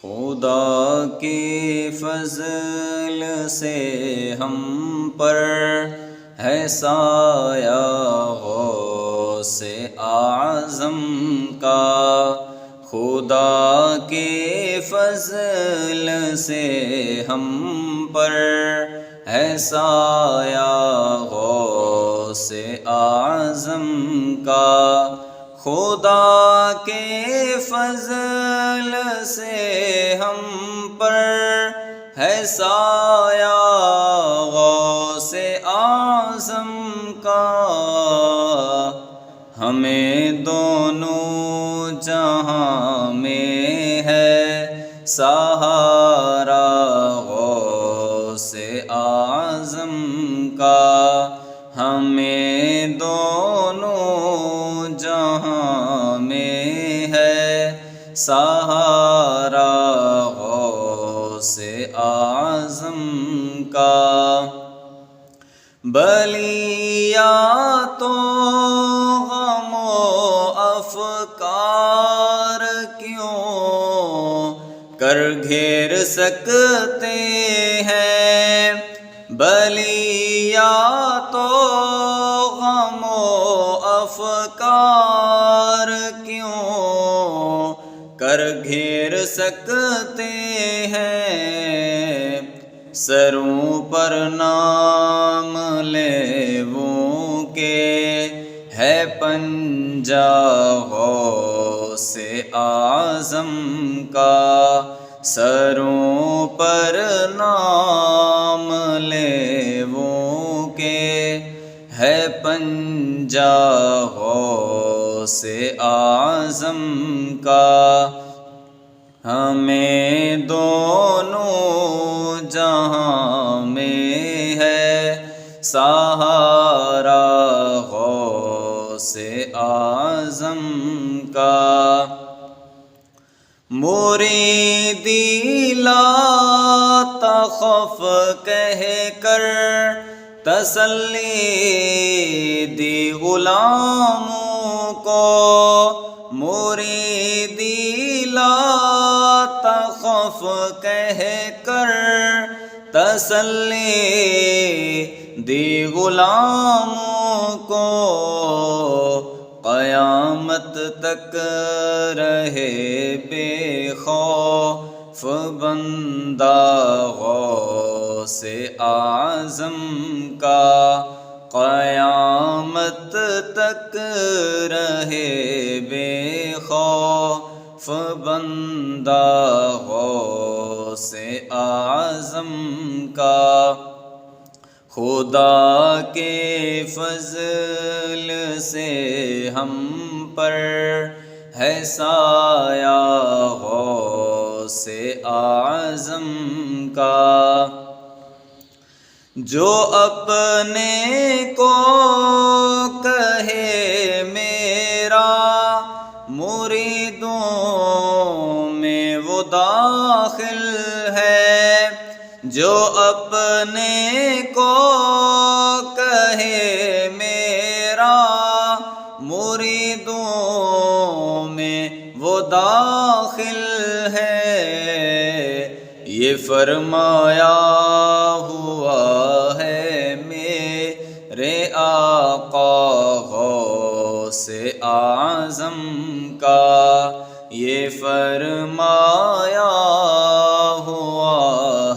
خدا کے فضل سے ہم پر ہے سایہ غوث اعظم کا، خدا کے فضل سے ہم پر ہے سایہ غوث اعظم کا، خدا کے فضل سے ہم پر ہے سایہ غوث اعظم کا، ہمیں دونوں جہاں میں ہے سہارا غوث اعظم کا، ہمیں دونوں جہاں میں ہے سہارا غوث اعظم کا، بلیات و غم و افکار کیوں کر گھیر سکتے ہیں، بلیات و غم و افکار کیوں کر گھیر سکتے ہیں، سروں پر نام لیووں کے ہے پنجہ غوث اعظم کا، سروں پر نام لیووں کے ہے پنجہ غوث اعظم کا، ہمیں دونوں جہاں میں ہے سہارا غوث اعظم کا، مریدی لا تخف کہہ کر تسلی دی غلاموں کو، مریدی لا تخف کہہ کر تسلی دی غلاموں کو، قیامت تک رہے بے خوف بندہ غوث اعظم کا، قیامت تک رہے بے خوف بندہ غوث اعظم کا، خدا کے فضل سے ہم پر ہے سایہ غوث اعظم کا، جو اپنے کو کہے میرا مریدوں میں وہ داخل ہے، جو اپنے کو کہے میرا مریدوں میں وہ داخل ہے، یہ فرمایا ہوا ہے میرے آقا غوث اعظم کا، یہ فرمایا ہوا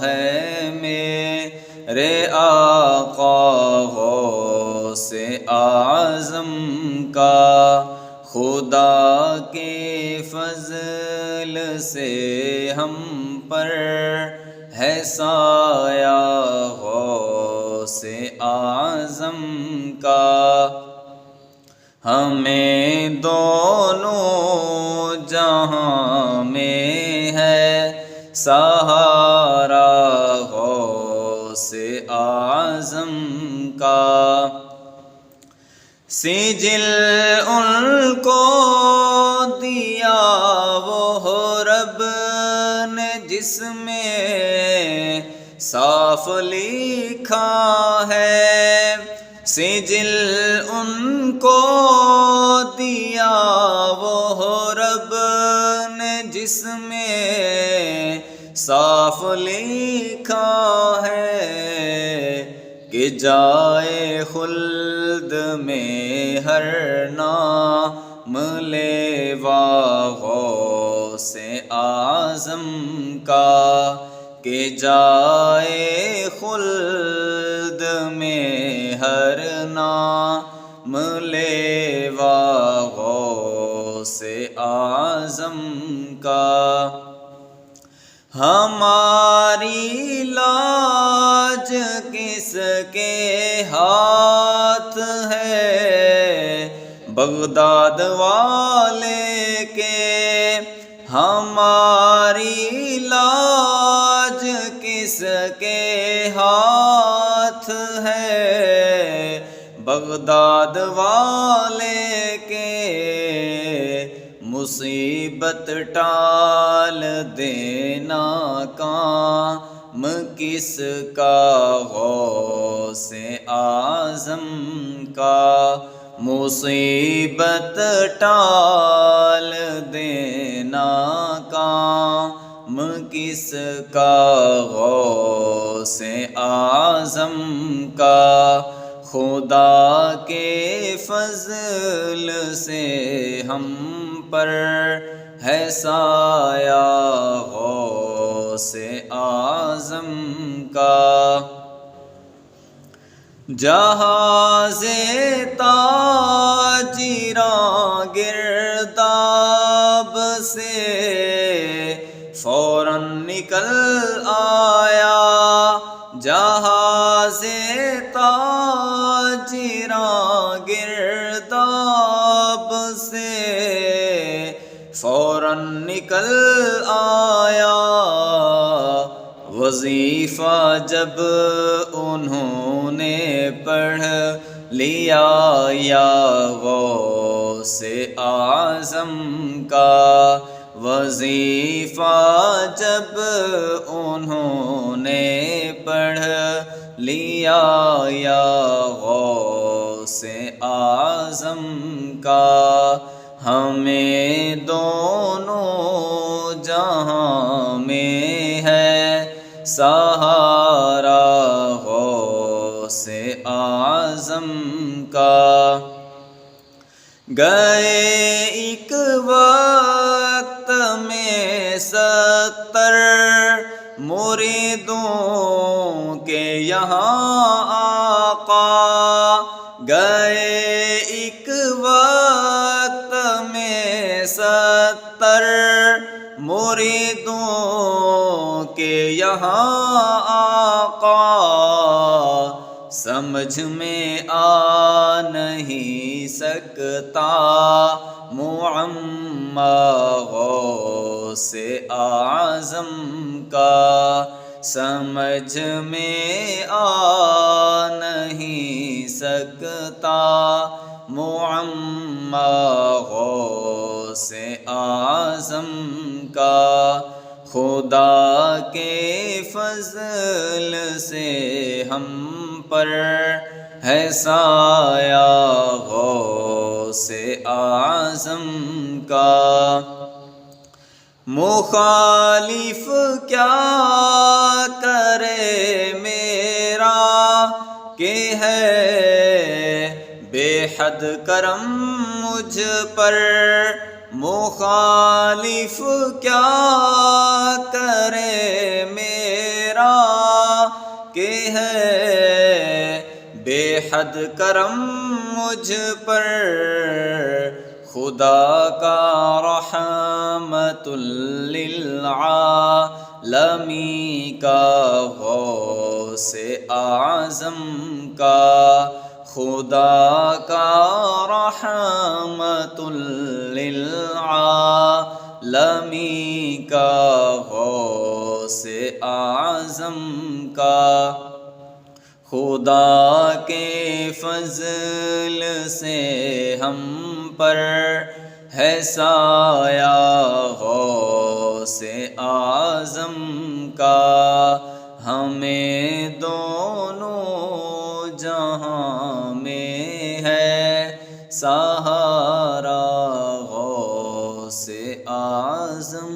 ہے میرے آقا غوث اعظم کا، خدا کے فضل سے ہم پر ہے سایہ غوث اعظم کا، ہمیں دونوں جہاں میں ہے سہارا غوث اعظم کا، سجل ان کو دیا وہ رب نے جس میں صاف لکھا ہے، سجل ان کو دیا وہ رب نے جس جس میں صاف لکھا ہے کہ جائے خلد میں ہر نام لیوا غوث اعظم کا، کہ جائے خلد میں ہر نام لیوا غوث اعظم کا۔ ہماری لاج کس کے ہاتھ ہے بغداد والے کے، ہماری لاج کس کے ہاتھ ہے بغداد والے کے، مصیبت ٹال دینا کام کس کا غوث اعظم کا، مصیبت ٹال دینا کام کس کا غوث اعظم کا۔ خدا کے فضل سے ہم پر ہے سایہ غوث اعظم کا، جہاز تاجراں گرداب سے فوراً نکل آیا، جہاز تاجراں گرداب سے فوراً نکل آیا، وظیفہ جب انہوں نے پڑھ لیا یا غوث اعظم کا، وظیفہ جب انہوں نے پڑھ لیا یا غوث اعظم کا، ہمیں دونوں جہاں میں ہے سہارا غوث اعظم کا۔ گئے ایک وقت میں 70 مریدوں کے یہاں آقا، گئے ایک وقت میں 70 مریدوں کے یہاں آقا، سمجھ میں آ نہیں سکتا معمہ غوث اعظم کا، سمجھ میں آ نہیں سکتا معمہ غوث اعظم کا۔ خدا کے فضل سے ہم پر ہے سایہ غوث اعظم کا، مخالف کیا کرے میرا کہ ہے بے حد کرم مجھ پر، مخالف کیا کرے میرا کہ ہے بے حد کرم مجھ پر، خدا کا رحمت للعالمین کا غوث اعظم کا، خدا کا رحمت للعالمین کا غوث اعظم کا، خدا کے فضل سے ہم پر ہے سایہ غوث اعظم کا، ہمیں دونوں جہاں میں ہے سہارا غوث اعظم